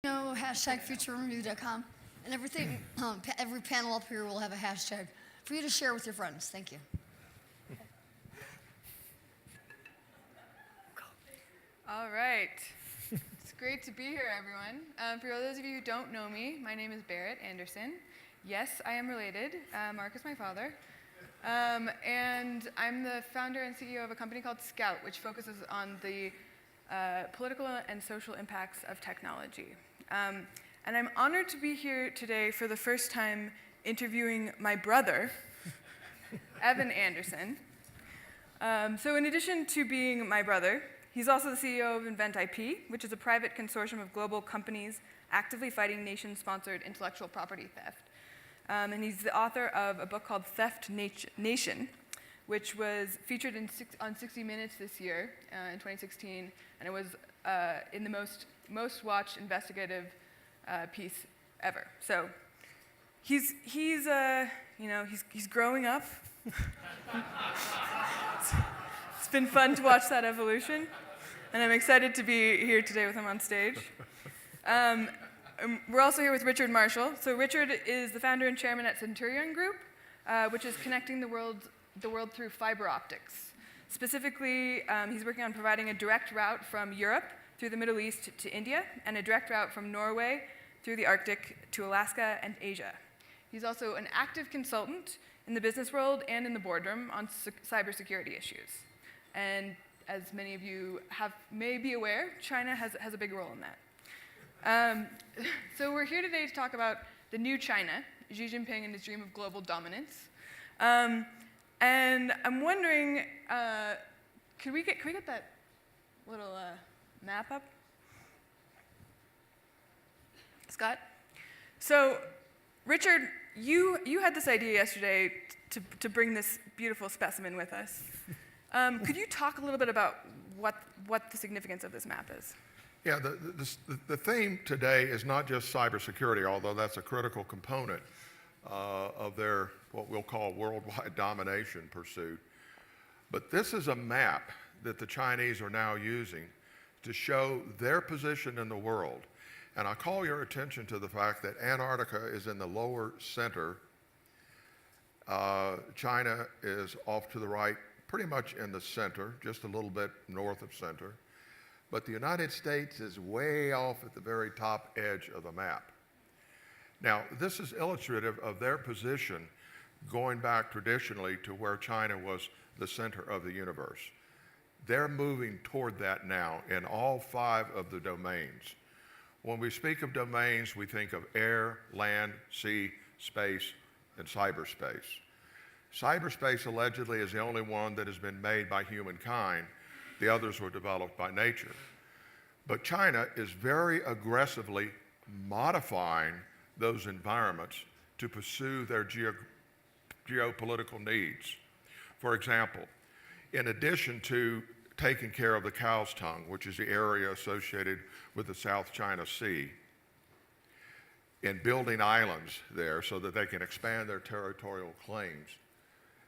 Hashtag futurereview.com, and everything, every panel up here will have a hashtag for you to share with your friends. Thank you. All right. It's great to be here, everyone. For those of you who don't know me, my name is Berit Anderson. Yes, I am related. Mark is my father. And I'm the founder and CEO of a company called Scout, which focuses on the political and social impacts of technology. And I'm honored to be here today for the first time interviewing my brother, Evan Anderson. So in addition to being my brother, he's also the CEO of INVNT IP, which is a private consortium of global companies actively fighting nation-sponsored intellectual property theft. And he's the author of a book called Theft Nation, which was featured on 60 Minutes this year in 2016, and it was in the most watched investigative piece ever. So he's growing up. It's been fun to watch that evolution, and I'm excited to be here today with him on stage. We're also here with Richard Marshall. So Richard is the founder and chairman at Centurion Group, which is connecting the world through fiber optics. Specifically, he's working on providing a direct route from Europe through the Middle East to India, and a direct route from Norway through the Arctic to Alaska and Asia. He's also an active consultant in the business world and in the boardroom on cybersecurity issues. And as many of you may be aware, China has a big role in that. So we're here today to talk about the new China, Xi Jinping and his dream of global dominance. And I'm wondering, can we get that little map up? Scott? So, Richard, you had this idea yesterday to bring this beautiful specimen with us. Could you talk a little bit about what the significance of this map is? Yeah, the theme today is not just cybersecurity, although that's a critical component of their, what we'll call worldwide domination pursuit. But this is a map that the Chinese are now using to show their position in the world. And I call your attention to the fact that Antarctica is in the lower center. China is off to the right, pretty much in the center, just a little bit north of center. But the United States is way off at the very top edge of the map. Now, this is illustrative of their position going back traditionally to where China was the center of the universe. They're moving toward that now in all 5 of the domains. When we speak of domains, we think of air, land, sea, space, and cyberspace. Cyberspace allegedly is the only one that has been made by humankind. The others were developed by nature. But China is very aggressively modifying those environments to pursue their geopolitical needs. For example, in addition to taking care of the cow's tongue, which is the area associated with the South China Sea, and building islands there so that they can expand their territorial claims,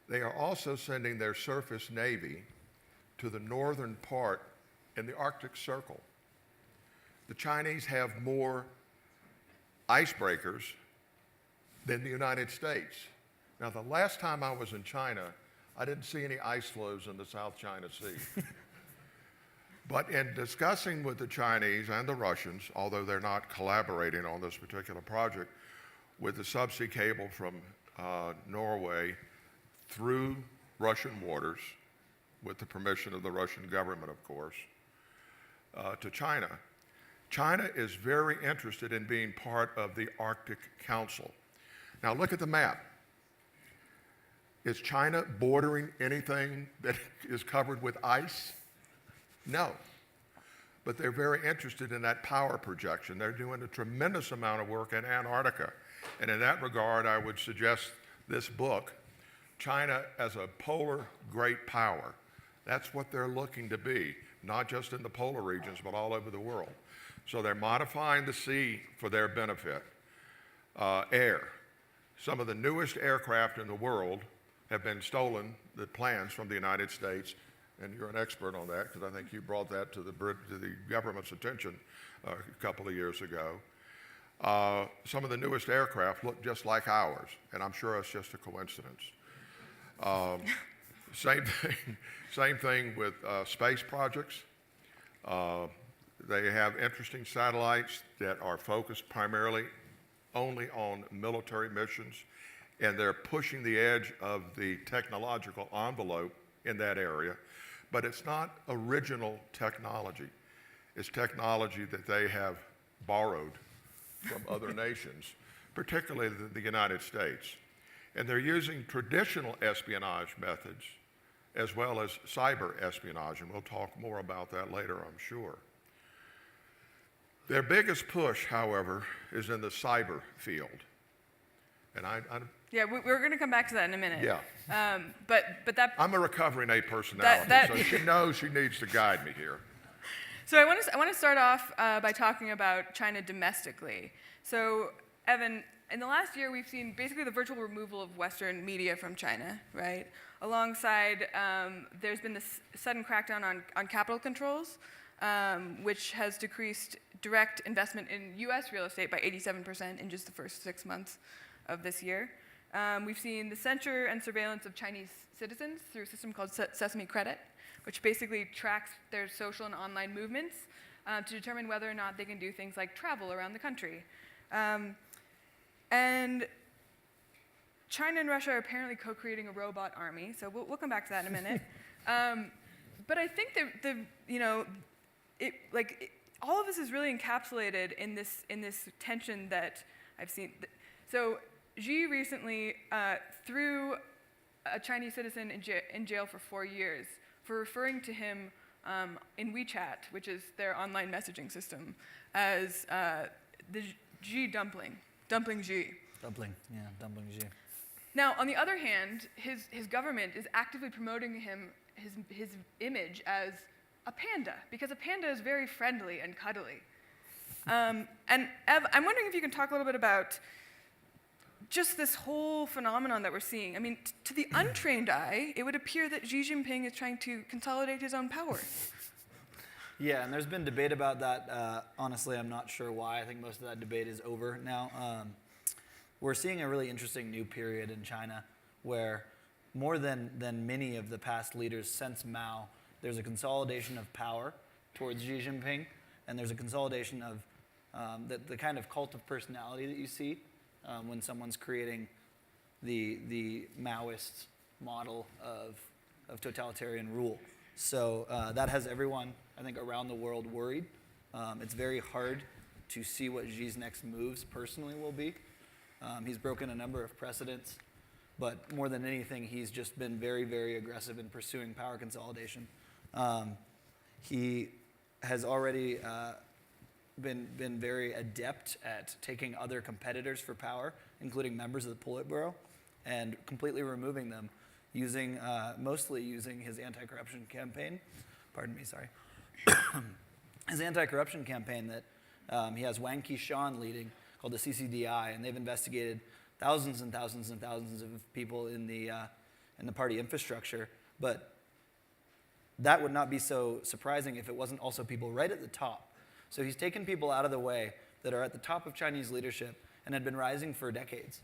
they are also sending their surface navy to the northern part in the Arctic Circle. The Chinese have more icebreakers than the United States. Now, the last time I was in China, I didn't see any ice floes in the South China Sea. But in discussing with the Chinese and the Russians, although they're not collaborating on this particular project, with the subsea cable from Norway through Russian waters, with the permission of the Russian government, of course, to China. China is very interested in being part of the Arctic Council. Now look at the map. Is China bordering anything that is covered with ice? No. But they're very interested in that power projection. They're doing a tremendous amount of work in Antarctica. And in that regard, I would suggest this book, China as a Polar Great Power. That's what they're looking to be, not just in the polar regions, but all over the world. So they're modifying the sea for their benefit. Air. Some of the newest aircraft in the world have been stolen, the plans from the United States and you're an expert on that because I think you brought that to the government's attention a couple of years ago. Some of the newest aircraft look just like ours, and I'm sure it's just a coincidence. Same thing with space projects. They have interesting satellites that are focused primarily only on military missions, and they're pushing the edge of the technological envelope in that area. But it's not original technology. It's technology that they have borrowed from other nations, particularly the United States. And they're using traditional espionage methods as well as cyber espionage, and we'll talk more about that later, I'm sure. Their biggest push, however, is in the cyber field. And Yeah, we're going to come back to that in a minute. Yeah. But that. I'm a recovering A personality, so she knows she needs to guide me here. So I want to start off by talking about China domestically. So Evan, in the last year, we've seen basically the virtual removal of Western media from China, right? Alongside, there's been this sudden crackdown on capital controls, which has decreased direct investment in U.S. real estate by 87% in just the first 6 months of this year. We've seen the censure and surveillance of Chinese citizens through a system called Sesame Credit, which basically tracks their social and online movements to determine whether or not they can do things like travel around the country. And China and Russia are apparently co-creating a robot army, so we'll come back to that in a minute. But I think that all of this is really encapsulated in this tension that I've seen. So Xi recently threw a Chinese citizen in jail for 4 years for referring to him in WeChat, which is their online messaging system, as the Xi dumpling Xi. Dumpling Xi. Now, on the other hand, his government is actively promoting his image as a panda, because a panda is very friendly and cuddly. And Ev, I'm wondering if you can talk a little bit about just this whole phenomenon that we're seeing. I mean, to the untrained eye, it would appear that Xi Jinping is trying to consolidate his own power. Yeah, and there's been debate about that. Honestly, I'm not sure why. I think most of that debate is over now. We're seeing a really interesting new period in China where more than many of the past leaders since Mao, there's a consolidation of power towards Xi Jinping, and there's a consolidation of the kind of cult of personality that you see when someone's creating the Maoist model of totalitarian rule. So that has everyone, I think, around the world worried. It's very hard to see what Xi's next moves personally will be. He's broken a number of precedents, but more than anything, he's just been very, very aggressive in pursuing power consolidation. He has already been very adept at taking other competitors for power, including members of the Politburo, and completely removing them, mostly using his anti-corruption campaign. Pardon me, sorry. His anti-corruption campaign that he has Wang Qishan leading, called the CCDI, and they've investigated thousands and thousands and thousands of people in the party infrastructure. But that would not be so surprising if it wasn't also people right at the top. So he's taken people out of the way that are at the top of Chinese leadership and had been rising for decades.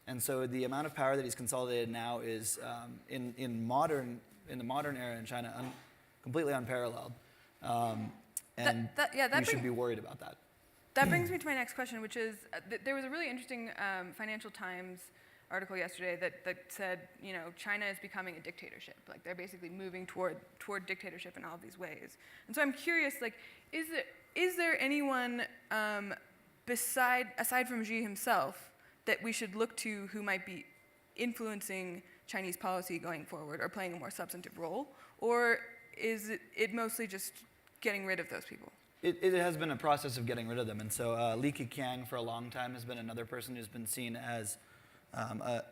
And so the amount of power that he's consolidated now is, in the modern era in China, completely unparalleled. And we should be worried about that. That brings me to my next question, which is, there was a really interesting Financial Times article yesterday that said, China is becoming a dictatorship. Like, they're basically moving toward dictatorship in all of these ways. And so I'm curious, like, is there anyone aside from Xi himself that we should look to who might be influencing Chinese policy going forward or playing a more substantive role? Or is it mostly just getting rid of those people? It has been a process of getting rid of them. And so Li Keqiang for a long time has been another person who's been seen as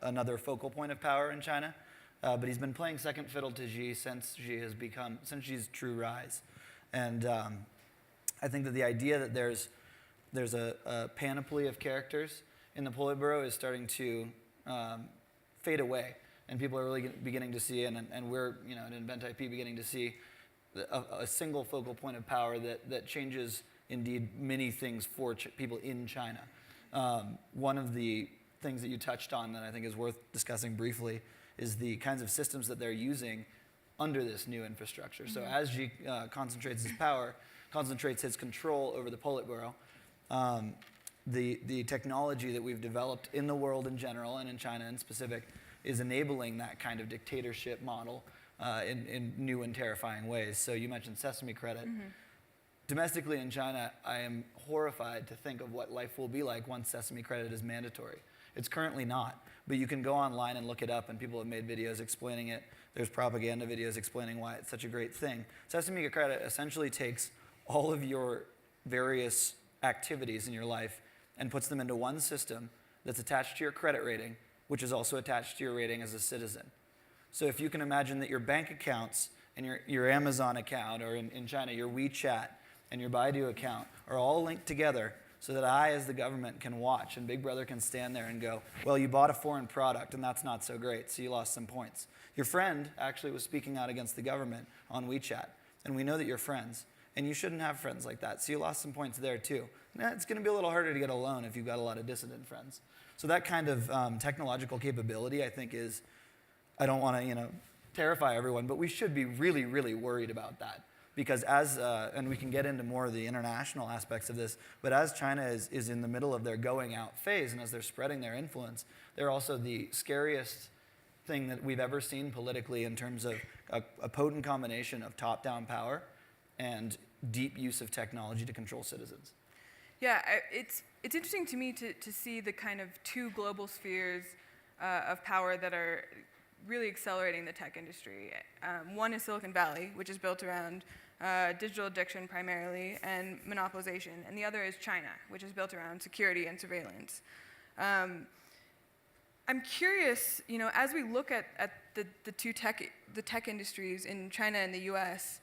another focal point of power in China. But he's been playing second fiddle to Xi since Xi's true rise. And I think that the idea that there's a panoply of characters in the Politburo is starting to fade away. and people are really beginning to see, and we're, at INVNT IP beginning to see a single focal point of power that changes indeed many things for people in China. One of the things that you touched on that I think is worth discussing briefly is the kinds of systems that they're using under this new infrastructure. So as Xi concentrates his power, concentrates his control over the Politburo, the technology that we've developed in the world in general and in China in specific is enabling that kind of dictatorship model in new and terrifying ways. So you mentioned Sesame Credit. Domestically in China, I am horrified to think of what life will be like once Sesame Credit is mandatory. It's currently not, but you can go online and look it up, and people have made videos explaining it. There's propaganda videos explaining why it's such a great thing. Sesame Credit essentially takes all of your various activities in your life and puts them into one system that's attached to your credit rating, which is also attached to your rating as a citizen. So if you can imagine that your bank accounts and your Amazon account, or in China, your WeChat and your Baidu account are all linked together so that I, as the government, can watch, and Big Brother can stand there and go, well, you bought a foreign product, and that's not so great, so you lost some points. Your friend actually was speaking out against the government on WeChat, and we know that you're friends, and you shouldn't have friends like that, so you lost some points there too. Now, it's going to be a little harder to get a loan if you've got a lot of dissident friends. So that kind of technological capability, I think, is, I don't want to, terrify everyone, but we should be really, really worried about that. Because and we can get into more of the international aspects of this, but as China is in the middle of their going out phase, and as they're spreading their influence, they're also the scariest thing that we've ever seen politically in terms of a potent combination of top-down power and deep use of technology to control citizens. Yeah, it's interesting to me to see the kind of two global spheres of power that are really accelerating the tech industry. One is Silicon Valley, which is built around digital addiction primarily and monopolization, and the other is China, which is built around security and surveillance. I'm curious, as we look at the tech industries in China and the U.S.,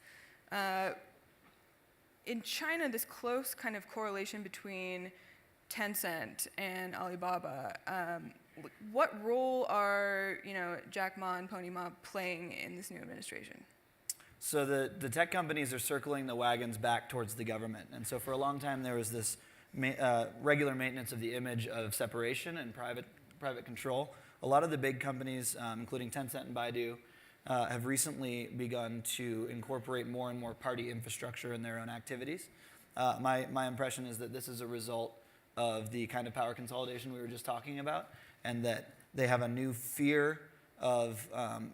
in China, this close kind of correlation between Tencent and Alibaba, what role are Jack Ma and Pony Ma playing in this new administration? So the tech companies are circling the wagons back towards the government, and so for a long time there was this regular maintenance of the image of separation and private control. A lot of the big companies, including Tencent and Baidu, have recently begun to incorporate more and more party infrastructure in their own activities. My impression is that this is a result of the kind of power consolidation we were just talking about, and that they have a new fear of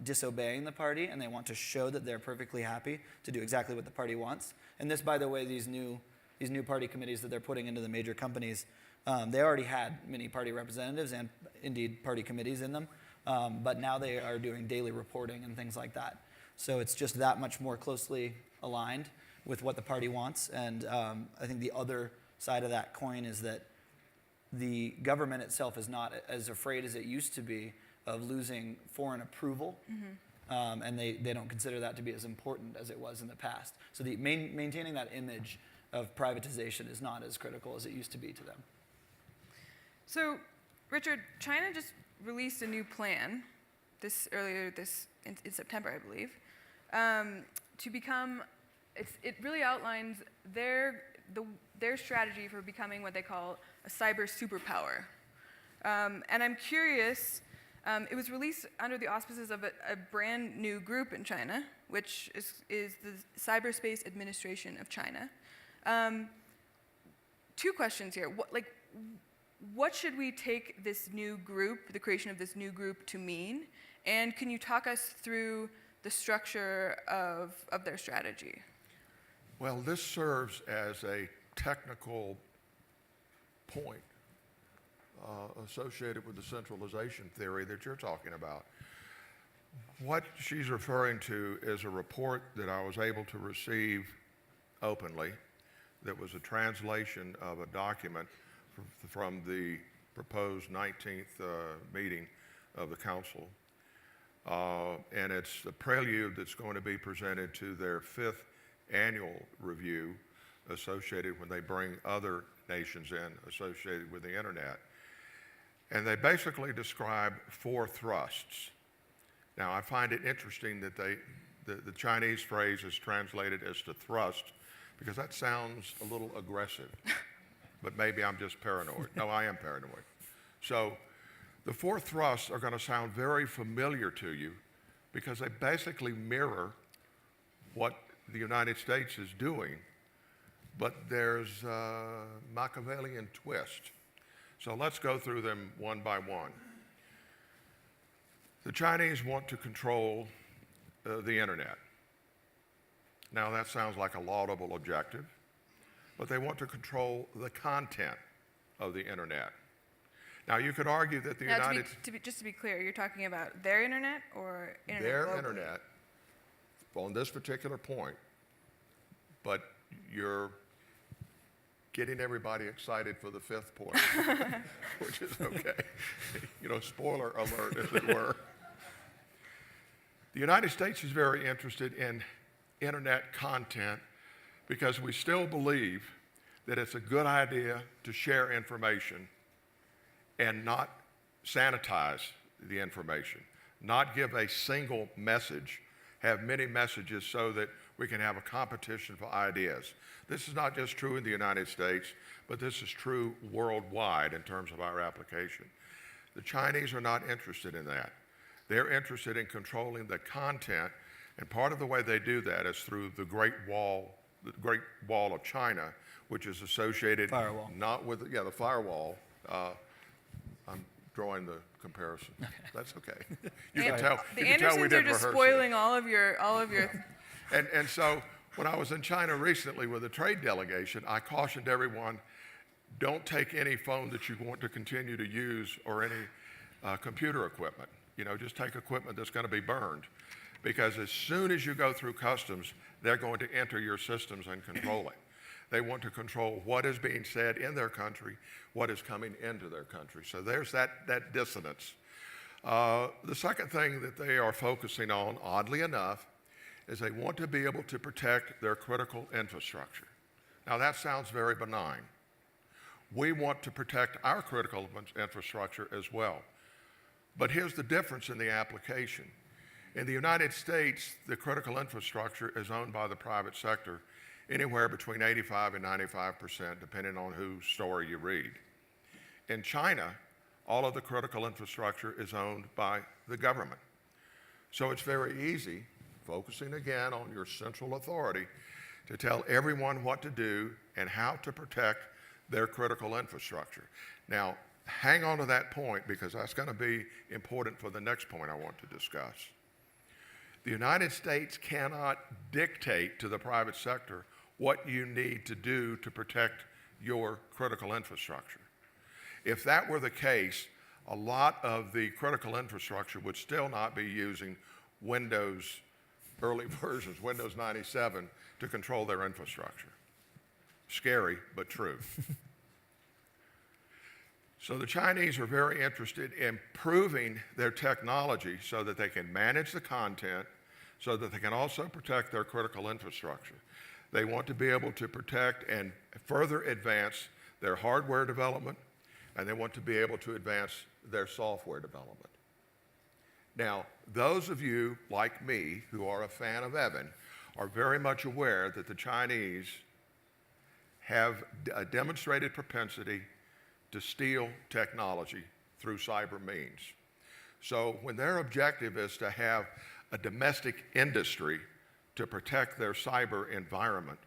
disobeying the party, and they want to show that they're perfectly happy to do exactly what the party wants. And this, by the way, these new party committees that they're putting into the major companies, they already had many party representatives and indeed party committees in them, but now they are doing daily reporting and things like that. So it's just that much more closely aligned with what the party wants. And I think the other side of that coin is that the government itself is not as afraid as it used to be of losing foreign approval, and they don't consider that to be as important as it was in the past. So maintaining that image of privatization is not as critical as it used to be to them. So, Richard, China just released a new plan earlier in September, I believe, to become. It really outlines their strategy for becoming what they call a cyber superpower. And I'm curious, it was released under the auspices of a brand new group in China, which is the Cyberspace Administration of China. Two questions here. What should we take this new group, the creation of this new group, to mean? And can you talk us through the structure of their strategy? Well, this serves as a technical point associated with the centralization theory that you're talking about. What she's referring to is a report that I was able to receive openly that was a translation of a document from the proposed 19th meeting of the council. And it's the prelude that's going to be presented to their 5th annual review associated when they bring other nations in associated with the internet. And they basically describe 4 thrusts. Now, I find it interesting that the Chinese phrase is translated as to thrust, because that sounds a little aggressive. But maybe I'm just paranoid. No, I am paranoid. So the four thrusts are going to sound very familiar to you because they basically mirror what the United States is doing, but there's a Machiavellian twist. So let's go through them one by one. The Chinese want to control the internet. Now that sounds like a laudable objective, but they want to control the content of the internet. Now you could argue that the United States... Just to be clear, you're talking about their internet or internet their globally? internet on this particular point, but you're getting everybody excited for the fifth point, which is okay. You know, spoiler alert, as it were. The United States is very interested in internet content because we still believe that it's a good idea to share information and not sanitize the information, not give a single message, have many messages so that we can have a competition for ideas. This is not just true in the United States, but this is true worldwide in terms of our application. The Chinese are not interested in that. They're interested in controlling the content, and part of the way they do that is through the Great Wall of China, which is associated Firewall. not with the firewall. I'm drawing the comparison. That's okay. You can tell. The You can tell we Andersons are didn't just rehearse spoiling all of your. And so when I was in China recently with a trade delegation, I cautioned everyone, don't take any phone that you want to continue to use or any computer equipment. You know, just take equipment that's going to be burned. Because as soon as you go through customs, they're going to enter your systems and control it. They want to control what is being said in their country, what is coming into their country. So there's that dissonance. The second thing that they are focusing on, oddly enough, is they want to be able to protect their critical infrastructure. Now that sounds very benign. We want to protect our critical infrastructure as well. But here's the difference in the application. In the United States, the critical infrastructure is owned by the private sector, anywhere between 85 and 95%, depending on whose story you read. In China, all of the critical infrastructure is owned by the government. So it's very easy, focusing again on your central authority, to tell everyone what to do and how to protect their critical infrastructure. Now, hang on to that point because that's going to be important for the next point I want to discuss. The United States cannot dictate to the private sector what you need to do to protect your critical infrastructure. If that were the case, a lot of the critical infrastructure would still not be using Windows, early versions, Windows 97, to control their infrastructure. Scary, but true. So the Chinese are very interested in improving their technology so that they can manage the content, so that they can also protect their critical infrastructure. They want to be able to protect and further advance their hardware development, and they want to be able to advance their software development. Now, those of you like me who are a fan of Evan are very much aware that the Chinese have a demonstrated propensity to steal technology through cyber means. So when their objective is to have a domestic industry to protect their cyber environment,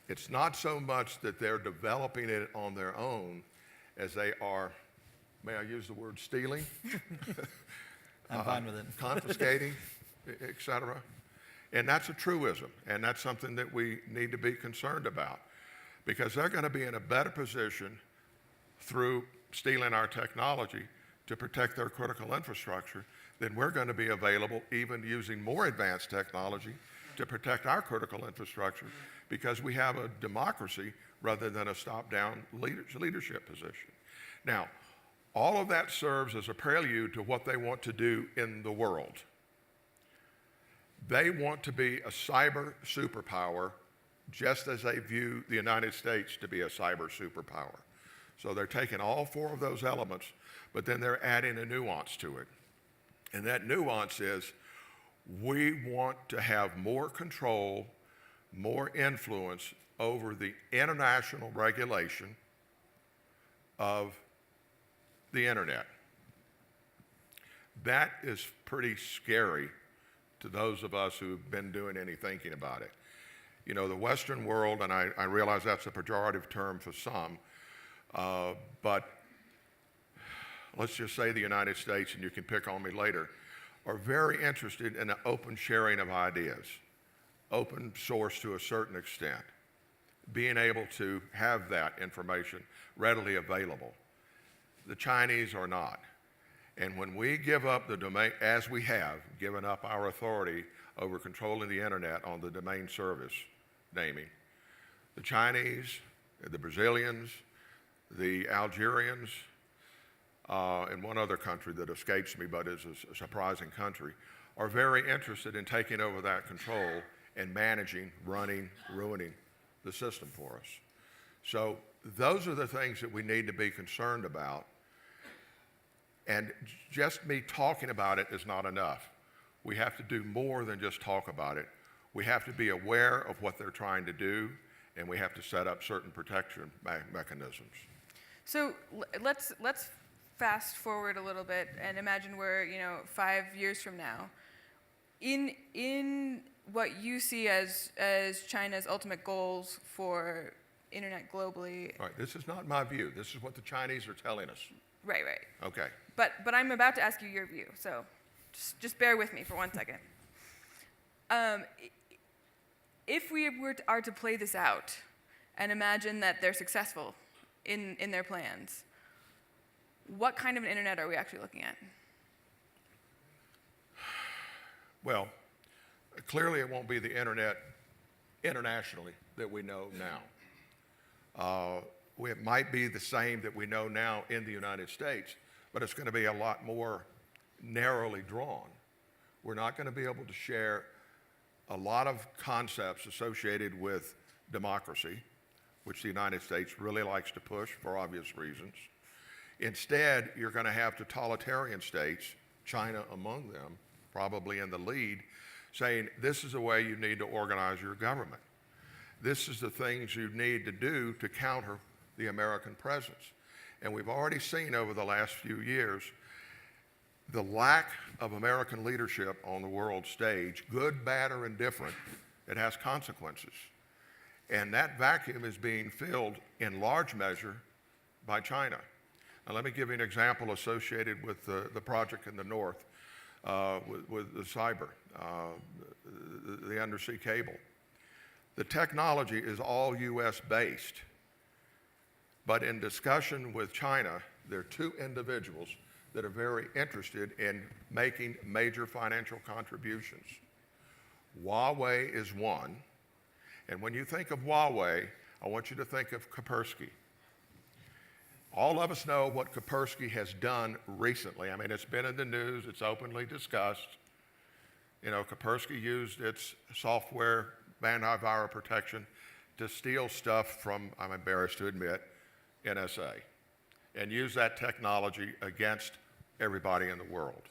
it's not so much that they're developing it on their own as they are, may I use the word stealing? I'm fine with it. Confiscating, et cetera. And that's a truism, and that's something that we need to be concerned about because they're going to be in a better position through stealing our technology to protect their critical infrastructure then we're going to be available even using more advanced technology to protect our critical infrastructure because we have a democracy rather than a top-down leadership position. Now, all of that serves as a prelude to what they want to do in the world. They want to be a cyber superpower just as they view the United States to be a cyber superpower. So they're taking all four of those elements, but then they're adding a nuance to it. And that nuance is we want to have more control, more influence over the international regulation of the internet. That is pretty scary to those of us who've been doing any thinking about it. You know, the Western world, and I realize that's a pejorative term for some, but let's just say the United States, and you can pick on me later, are very interested in the open sharing of ideas, open source to a certain extent, being able to have that information readily available. The Chinese are not. And when we give up the domain, as we have given up our authority over controlling the internet on the domain service naming, the Chinese, the Brazilians, the Algerians, and one other country that escapes me but is a surprising country, are very interested in taking over that control and managing, running, ruining the system for us. So those are the things that we need to be concerned about. And just me talking about it is not enough. We have to do more than just talk about it. We have to be aware of what they're trying to do, and we have to set up certain protection mechanisms. So let's fast forward a little bit and imagine we're 5 years from now. In what you see as China's ultimate goals for internet globally. All right, this is not my view. This is what the Chinese are telling us. Right. Okay. But I'm about to ask you your view, so just bear with me for 1 second. If we are to play this out and imagine that they're successful in their plans, what kind of an internet are we actually looking at? Well, clearly it won't be the internet internationally that we know now. It might be the same that we know now in the United States, but it's going to be a lot more narrowly drawn. We're not going to be able to share a lot of concepts associated with democracy, which the United States really likes to push for obvious reasons. Instead, you're going to have totalitarian states, China among them, probably in the lead, saying this is the way you need to organize your government. This is the things you need to do to counter the American presence. And we've already seen over the last few years the lack of American leadership on the world stage, good, bad, or indifferent. It has consequences. And that vacuum is being filled in large measure by China. Now, let me give you an example associated with the project in the north with the cyber, the undersea cable. The technology is all US based, but in discussion with China, there are two individuals that are very interested in making major financial contributions. Huawei is one, and when you think of Huawei, I want you to think of Kaspersky. All of us know what Kaspersky has done recently. I mean, it's been in the news, it's openly discussed. You know, Kaspersky used its software antivirus protection to steal stuff from, I'm embarrassed to admit, NSA, and use that technology against everybody in the world.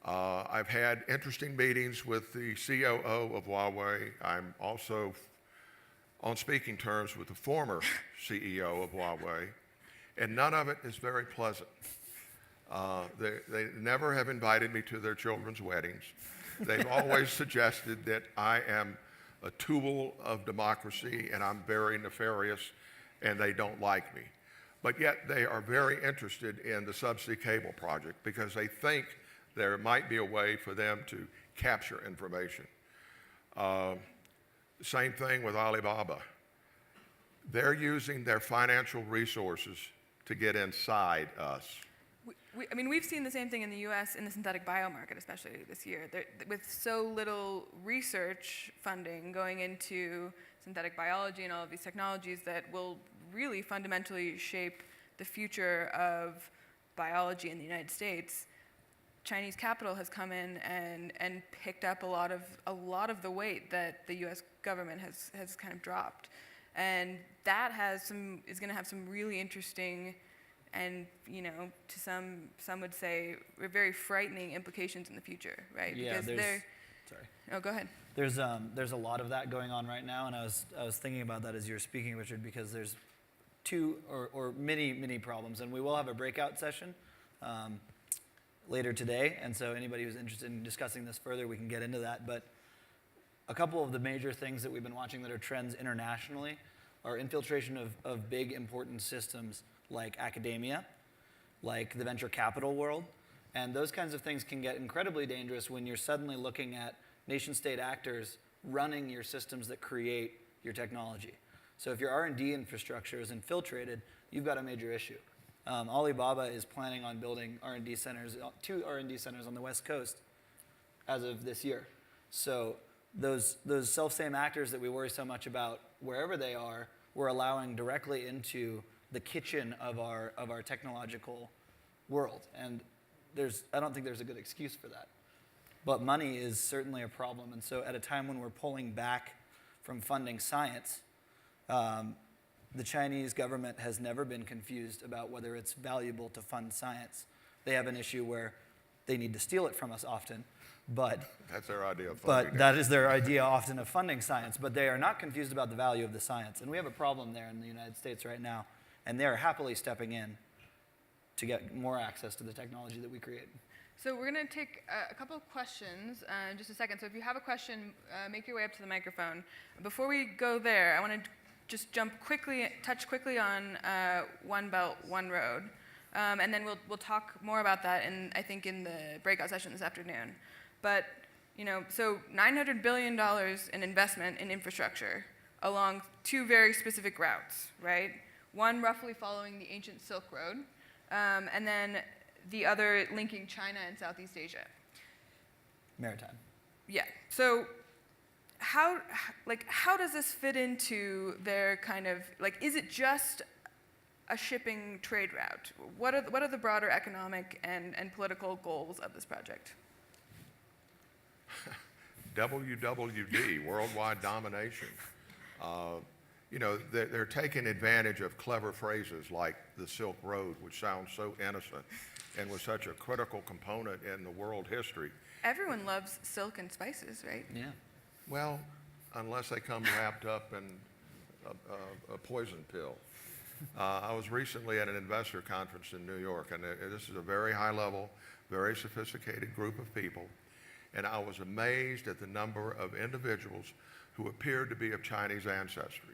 I've had interesting meetings with the COO of Huawei. I'm also on speaking terms with the former CEO of Huawei, and none of it is very pleasant. They never have invited me to their children's weddings. They've always suggested that I am a tool of democracy and I'm very nefarious and they don't like me. But yet they are very interested in the subsea cable project because they think there might be a way for them to capture information. Same thing with Alibaba. They're using their financial resources to get inside us. I mean, we've seen the same thing in the U.S. in the synthetic bio market, especially this year. With so little research funding going into synthetic biology and all of these technologies that will really fundamentally shape the future of biology in the United States, Chinese capital has come in and picked up a lot of the weight that the U.S. government has kind of dropped, and that is going to have some really interesting and to some would say very frightening implications in the future, right? Yeah, Because they're. Sorry. Oh, go ahead. There's a lot of that going on right now, and I was thinking about that as you were speaking, Richard, because there's two or many problems, and we will have a breakout session later today, and so anybody who's interested in discussing this further, we can get into that. But a couple of the major things that we've been watching that are trends internationally are infiltration of big important systems like academia, like the venture capital world, and those kinds of things can get incredibly dangerous when you're suddenly looking at nation-state actors running your systems that create your technology. So if your R&D infrastructure is infiltrated, you've got a major issue. Alibaba is planning on building R&D centers, 2 R&D centers on the West Coast as of this year. So those self-same actors that we worry so much about, wherever they are, we're allowing directly into the kitchen of our technological world. And I don't think there's a good excuse for that. But money is certainly a problem. And so at a time when we're pulling back from funding science, the Chinese government has never been confused about whether it's valuable to fund science. They have an issue where they need to steal it from us often, but That's their idea of funding. but that is their idea often of funding science. But they are not confused about the value of the science. And we have a problem there in the United States right now, and they're happily stepping in to get more access to the technology that we create. So we're going to take a couple of questions in just a second. So if you have a question, make your way up to the microphone. Before we go there, I want to just touch quickly on One Belt, One Road, and then we'll talk more about that I think in the breakout session this afternoon. But so $900 billion in investment in infrastructure along 2 very specific routes, right? One roughly following the ancient Silk Road, and then the other linking China and Southeast Asia. Maritime. Yeah. So how does this fit into their kind of, is it just a shipping trade route? What are the broader economic and political goals of this project? WWD, worldwide domination. They're taking advantage of clever phrases like the Silk Road, which sounds so innocent and was such a critical component in the world history. Everyone loves silk and spices, right? Yeah. Well, unless they come wrapped up in a poison pill. I was recently at an investor conference in New York, and this is a very high-level, very sophisticated group of people, and I was amazed at the number of individuals who appeared to be of Chinese ancestry.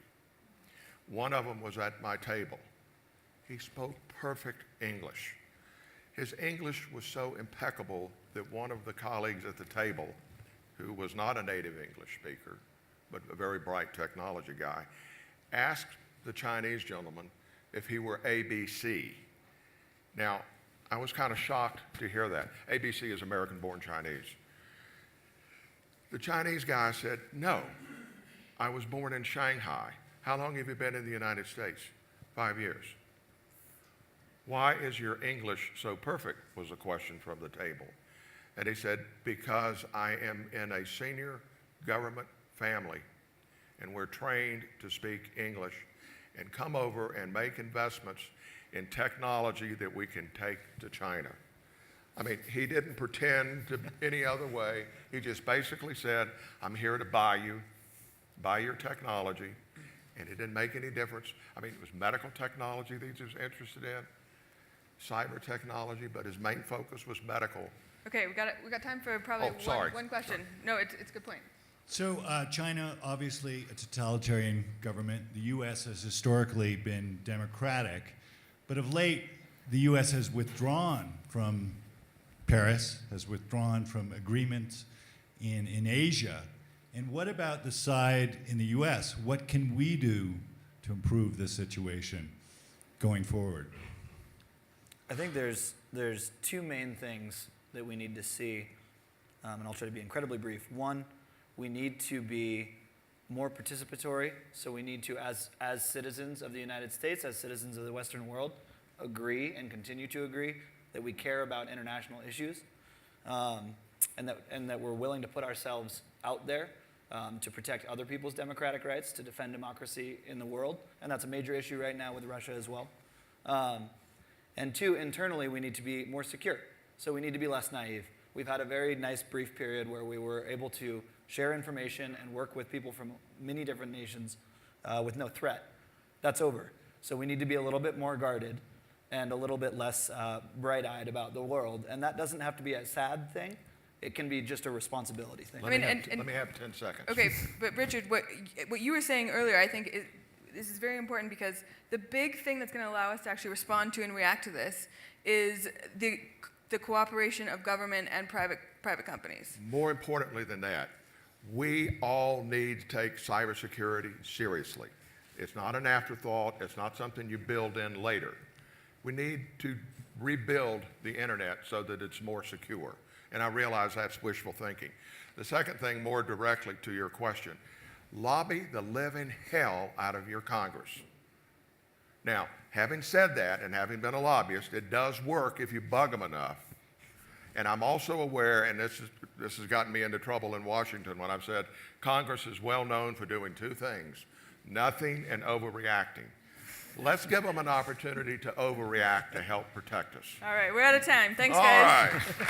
One of them was at my table. He spoke perfect English. His English was so impeccable that one of the colleagues at the table, who was not a native English speaker, but a very bright technology guy, asked the Chinese gentleman if he were ABC. Now, I was kind of shocked to hear that. ABC is American-born Chinese. The Chinese guy said, "No, I was born in Shanghai. How long have you been in the United States?" 5 years. "Why is your English so perfect?" was a question from the table. And he said, "Because I am in a senior government family, and we're trained to speak English and come over and make investments in technology that we can take to China." I mean, he didn't pretend to any other way. He just basically said, "I'm here to buy your technology," and it didn't make any difference. I mean, it was medical technology that he was interested in, cyber technology, but his main focus was medical. Okay, we got time for probably one question. No, it's a good point. So China, obviously a totalitarian government. The U.S. has historically been democratic, but of late, the U.S. has withdrawn from Paris, has withdrawn from agreements in Asia. And what about the side in the U.S.? What can we do to improve the situation going forward? I think there's 2 main things that we need to see, and I'll try to be incredibly brief. One, we need to be more participatory, so we need to, as citizens of the United States, as citizens of the Western world, agree and continue to agree that we care about international issues, and that we're willing to put ourselves out there to protect other people's democratic rights, to defend democracy in the world, and that's a major issue right now with Russia as well. And two, internally, we need to be more secure. So we need to be less naive. We've had a very nice brief period where we were able to share information and work with people from many different nations with no threat. That's over. So we need to be a little bit more guarded and a little bit less bright-eyed about the world. And that doesn't have to be a sad thing. It can be just a responsibility thing. Let me have 10 seconds. Okay, but Richard, what you were saying earlier, I think this is very important because the big thing that's going to allow us to actually respond to and react to this is the cooperation of government and private companies. More importantly than that, we all need to take cybersecurity seriously. It's not an afterthought. It's not something you build in later. We need to rebuild the internet so that it's more secure. And I realize that's wishful thinking. The second thing, more directly to your question, lobby the living hell out of your Congress. Now, having said that, and having been a lobbyist, it does work if you bug them enough. And I'm also aware, and this has gotten me into trouble in Washington when I've said Congress is well known for doing two things, nothing and overreacting. Let's give them an opportunity to overreact to help protect us. All right, we're out of time. Thanks, All guys. right.